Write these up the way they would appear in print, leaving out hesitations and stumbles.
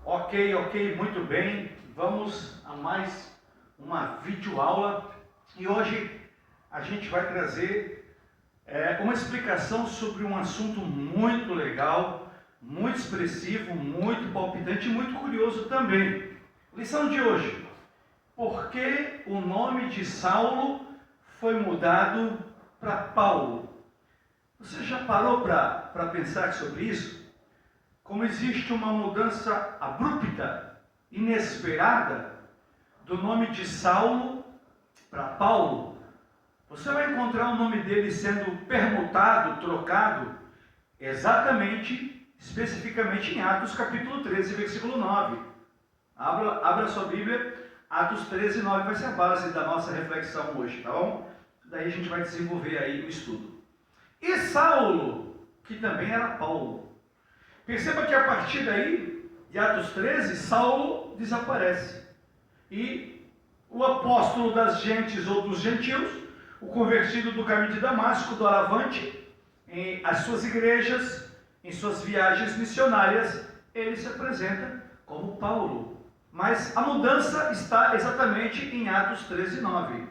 Ok, muito bem. Vamos a mais uma videoaula e hoje a gente vai trazer uma explicação sobre um assunto muito legal, muito expressivo, muito palpitante e muito curioso também. Lição de hoje: por que o nome de Saulo foi mudado para Paulo? Você já parou para pensar sobre isso? Como existe uma mudança abrupta, inesperada, do nome de Saulo para Paulo, você vai encontrar o nome dele sendo permutado, trocado, especificamente em Atos capítulo 13, versículo 9. Abra sua Bíblia, Atos 13, 9 vai ser a base da nossa reflexão hoje, tá bom? Daí a gente vai desenvolver aí o estudo. E Saulo, que também era Paulo. Perceba que a partir daí, de Atos 13, Saulo desaparece. E o apóstolo das gentes ou dos gentios, o convertido do caminho de Damasco, do Alavante, em as suas igrejas, em suas viagens missionárias, ele se apresenta como Paulo. Mas a mudança está exatamente em Atos 13, 9.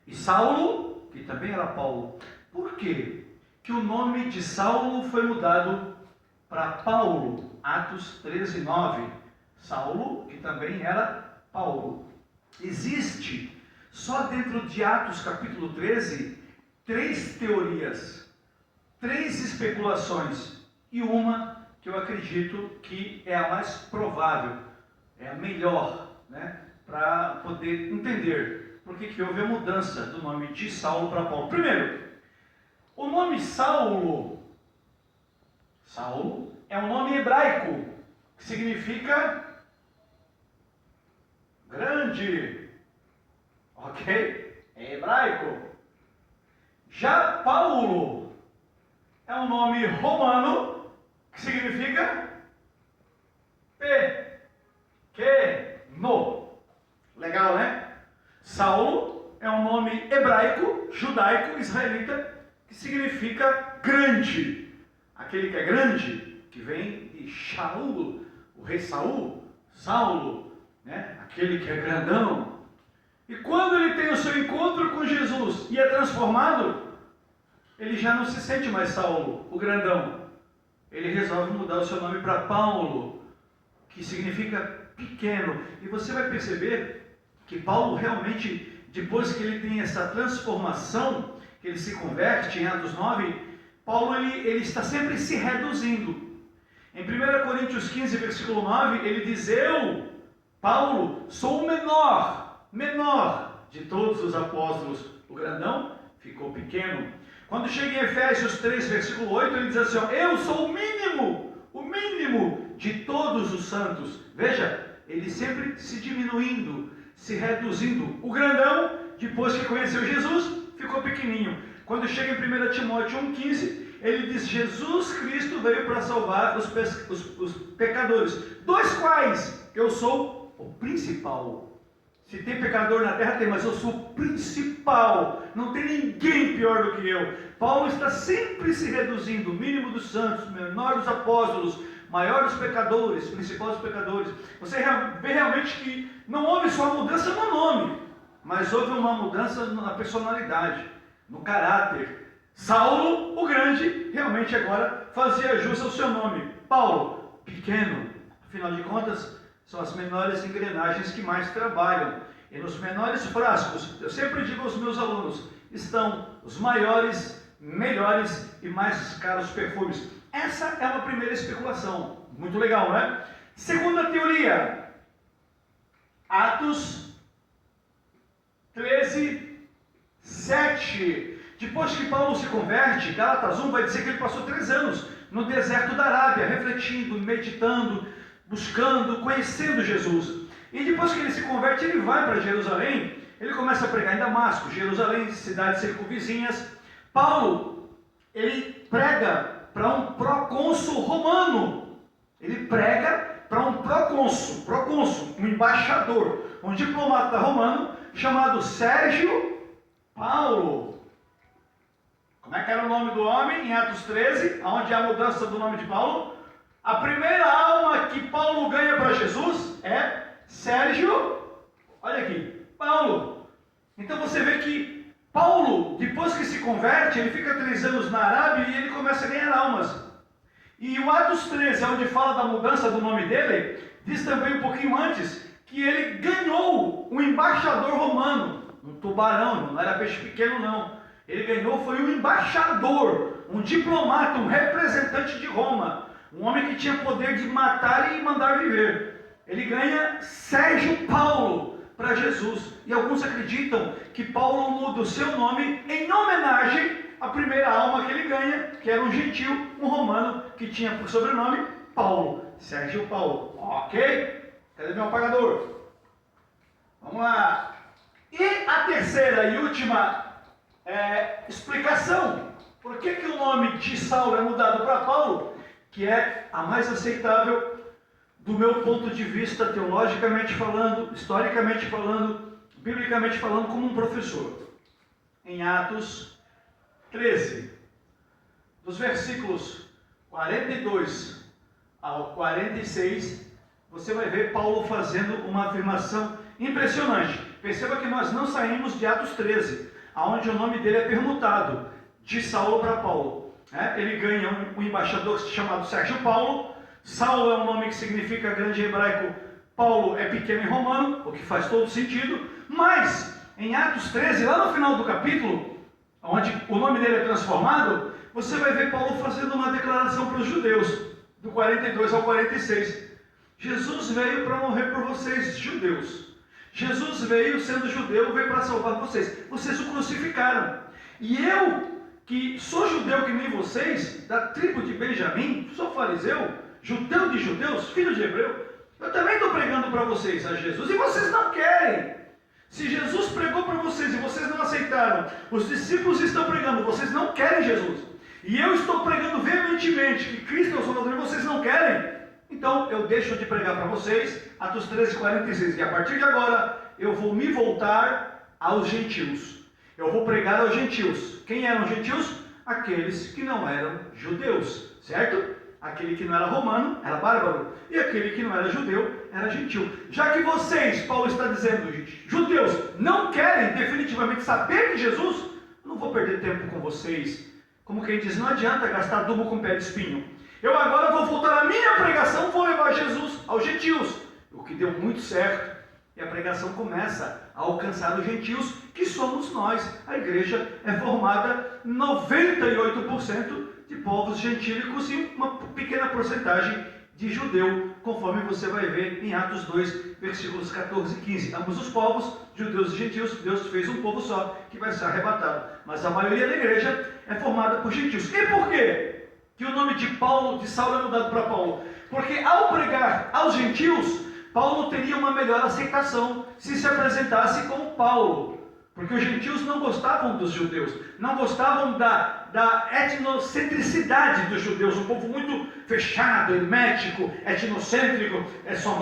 E Saulo, que também era Paulo. Por quê que o nome de Saulo foi mudado para Paulo? Atos 13, 9. Saulo, que também era Paulo. Existe, só dentro de Atos capítulo 13, 3 teorias, 3 especulações, e uma que eu acredito que é a mais provável, é a melhor, para poder entender por que houve a mudança do nome de Saulo para Paulo. Primeiro, o nome Saulo é um nome hebraico, que significa grande, ok? É hebraico. Já Paulo é um nome romano, que significa pequeno. Legal, né? Saulo é um nome hebraico, judaico, israelita, que significa grande. Aquele que é grande, que vem de Shaul, o rei Saul, Saulo, aquele que é grandão. E quando ele tem o seu encontro com Jesus e é transformado, ele já não se sente mais Saulo, o grandão. Ele resolve mudar o seu nome para Paulo, que significa pequeno. E você vai perceber que Paulo realmente, depois que ele tem essa transformação, que ele se converte em Atos 9, Paulo ele está sempre se reduzindo. Em 1 Coríntios 15, versículo 9, ele diz: eu, Paulo, sou o menor de todos os apóstolos. O grandão ficou pequeno. Quando chega em Efésios 3, versículo 8, ele diz assim: eu sou o mínimo de todos os santos. Veja, ele sempre se diminuindo, se reduzindo. O grandão, depois que conheceu Jesus, ficou pequenininho. Quando chega em 1 Timóteo 1,15, ele diz: Jesus Cristo veio para salvar os pecadores, dos quais eu sou o principal. Se tem pecador na terra, tem, mas eu sou o principal. Não tem ninguém pior do que eu. Paulo está sempre se reduzindo, o mínimo dos santos, menor dos apóstolos, maior dos pecadores, principal dos pecadores. Você vê realmente que não houve só uma mudança no nome, mas houve uma mudança na personalidade, no caráter. Saulo, o grande, realmente agora fazia jus ao seu nome. Paulo, pequeno. Afinal de contas, são as menores engrenagens que mais trabalham. E nos menores frascos, eu sempre digo aos meus alunos, estão os maiores, melhores e mais caros perfumes. Essa é uma primeira especulação. Muito legal, né? Segunda teoria. Atos 13, 7. Depois que Paulo se converte, Gálatas 1 vai dizer que ele passou 3 anos no deserto da Arábia, refletindo, meditando, buscando, conhecendo Jesus. E depois que ele se converte, ele vai para Jerusalém, ele começa a pregar em Damasco, Jerusalém, cidades circunvizinhas. Paulo, ele prega para um procônsul romano. Ele prega para um procônsul, um embaixador, um diplomata romano chamado Sérgio Paulo. Como é que era o nome do homem em Atos 13, onde há a mudança do nome de Paulo? A primeira alma que Paulo ganha para Jesus é Sérgio, olha aqui, Paulo. Então você vê que Paulo, depois que se converte, ele fica 3 anos na Arábia e ele começa a ganhar almas. E o Atos 13, onde fala da mudança do nome dele, diz também um pouquinho antes que ele ganhou um embaixador romano, um tubarão, não era peixe pequeno não. Ele ganhou, foi um embaixador, um diplomata, um representante de Roma, um homem que tinha poder de matar e mandar viver. Ele ganha Sérgio Paulo para Jesus. E alguns acreditam que Paulo muda o seu nome em homenagem à primeira alma que ele ganha, que era um gentil, um romano, que tinha por sobrenome Paulo. Sérgio Paulo. Ok? Cadê meu apagador? Vamos lá. E a terceira e última explicação. Por que o nome de Saulo é mudado para Paulo? Que é a mais aceitável do meu ponto de vista, teologicamente falando, historicamente falando, biblicamente falando, como um professor. Em Atos 13, dos versículos 42 ao 46, você vai ver Paulo fazendo uma afirmação impressionante. Perceba que nós não saímos de Atos 13, onde o nome dele é permutado, de Saulo para Paulo. Ele ganha um embaixador chamado Sérgio Paulo. Saulo é um nome que significa grande em hebraico, Paulo é pequeno em romano, o que faz todo sentido. Mas, em Atos 13, lá no final do capítulo, onde o nome dele é transformado, você vai ver Paulo fazendo uma declaração para os judeus, do 42 ao 46. Jesus veio para morrer por vocês, judeus. Jesus veio, sendo judeu, veio para salvar vocês. Vocês o crucificaram. E eu, que sou judeu que nem vocês, da tribo de Benjamim, sou fariseu, judeu de judeus, filho de hebreu, eu também estou pregando para vocês a Jesus, e vocês não querem. Se Jesus pregou para vocês e vocês não aceitaram, os discípulos estão pregando, vocês não querem Jesus, e eu estou pregando veementemente que Cristo é o Salvador e vocês não querem, então eu deixo de pregar para vocês, Atos 13, 46, e a partir de agora eu vou me voltar aos gentios, eu vou pregar aos gentios. Quem eram gentios? Aqueles que não eram judeus, certo? Aquele que não era romano era bárbaro, e aquele que não era judeu era gentil. Já que vocês, Paulo está dizendo, judeus, não querem definitivamente saber de Jesus, eu não vou perder tempo com vocês. Como quem diz, não adianta gastar adubo com pé de espinho. Eu agora vou voltar à minha pregação, vou levar Jesus aos gentios. O que deu muito certo. E a pregação começa a alcançar os gentios, que somos nós. A igreja é formada 98% de povos gentílicos e uma pequena porcentagem de judeu, conforme você vai ver em Atos 2, versículos 14 e 15. Ambos os povos, judeus e gentios, Deus fez um povo só que vai ser arrebatado. Mas a maioria da igreja é formada por gentios. E por quê que o nome de Paulo, de Saulo, é mudado para Paulo? Porque ao pregar aos gentios, Paulo teria uma melhor aceitação se apresentasse como Paulo. Porque os gentios não gostavam dos judeus, não gostavam da etnocentricidade dos judeus, um povo muito fechado, hermético, etnocêntrico, é só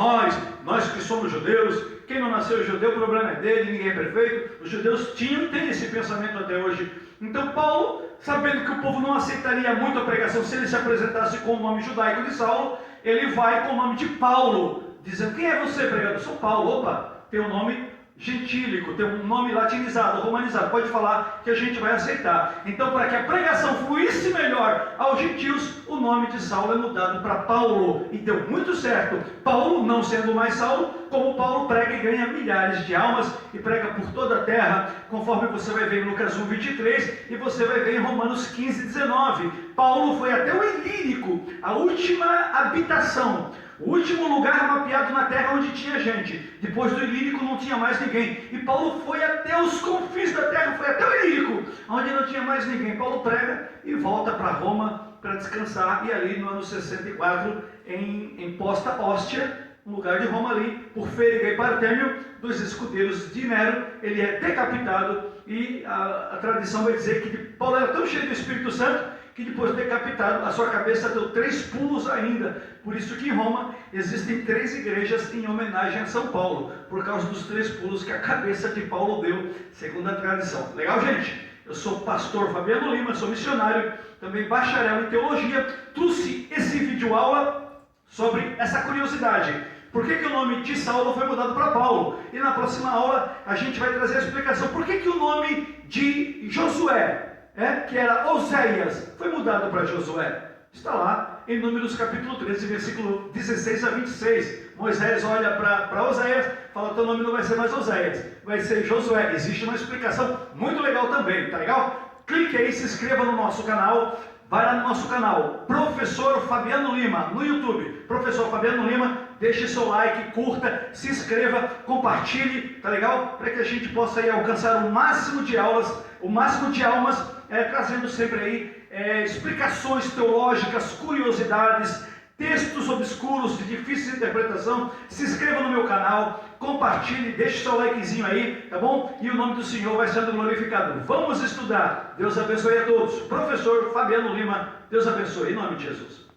nós que somos judeus, quem não nasceu judeu, o problema é dele, ninguém é perfeito. Os judeus tinham e têm esse pensamento até hoje. Então Paulo, sabendo que o povo não aceitaria muito a pregação se ele se apresentasse com o nome judaico de Saulo, ele vai com o nome de Paulo, dizendo, quem é você, pregador? Sou Paulo. Opa, tem um nome gentílico, tem um nome latinizado, romanizado, pode falar que a gente vai aceitar. Então, para que a pregação fluísse melhor aos gentios, o nome de Saulo é mudado para Paulo, e deu muito certo. Paulo, não sendo mais Saulo, como Paulo prega e ganha milhares de almas, e prega por toda a terra, conforme você vai ver em Lucas 1, 23, e você vai ver em Romanos 15, 19. Paulo foi até o Ilírico, a última habitação, o último lugar mapeado na terra onde tinha gente. Depois do Ilírico não tinha mais ninguém. E Paulo foi até os confins da terra, foi até o Ilírico, onde não tinha mais ninguém. Paulo prega e volta para Roma para descansar. E ali no ano 64, em Posta Ostia, um lugar de Roma ali, por Fériga e Partêmio, dos escudeiros de Nero, ele é decapitado. E a tradição vai dizer que Paulo era tão cheio do Espírito Santo que depois de decapitado, a sua cabeça deu 3 pulos ainda. Por isso que em Roma existem 3 igrejas em homenagem a São Paulo, por causa dos 3 pulos que a cabeça de Paulo deu, segundo a tradição. Legal, gente? Eu sou pastor Fabiano Lima, sou missionário, também bacharel em teologia. Trouxe esse vídeo aula sobre essa curiosidade. Por que o nome de Saulo foi mudado para Paulo? E na próxima aula a gente vai trazer a explicação. Por que o nome de Josué, que era Oséias, foi mudado para Josué? Está lá em Números capítulo 13, versículo 16 a 26. Moisés olha para Oséias, fala: teu nome não vai ser mais Oséias, vai ser Josué. Existe uma explicação muito legal também, tá legal? Clique aí, se inscreva no nosso canal. Vai lá no nosso canal, Professor Fabiano Lima, no YouTube. Professor Fabiano Lima, deixe seu like, curta, se inscreva, compartilhe, tá legal? Para que a gente possa aí alcançar o máximo de aulas, o máximo de almas, trazendo sempre aí explicações teológicas, curiosidades, textos obscuros de difícil interpretação. Se inscreva no meu canal, compartilhe, deixe seu likezinho aí, tá bom? E o nome do Senhor vai sendo glorificado. Vamos estudar. Deus abençoe a todos. Professor Fabiano Lima, Deus abençoe, em nome de Jesus.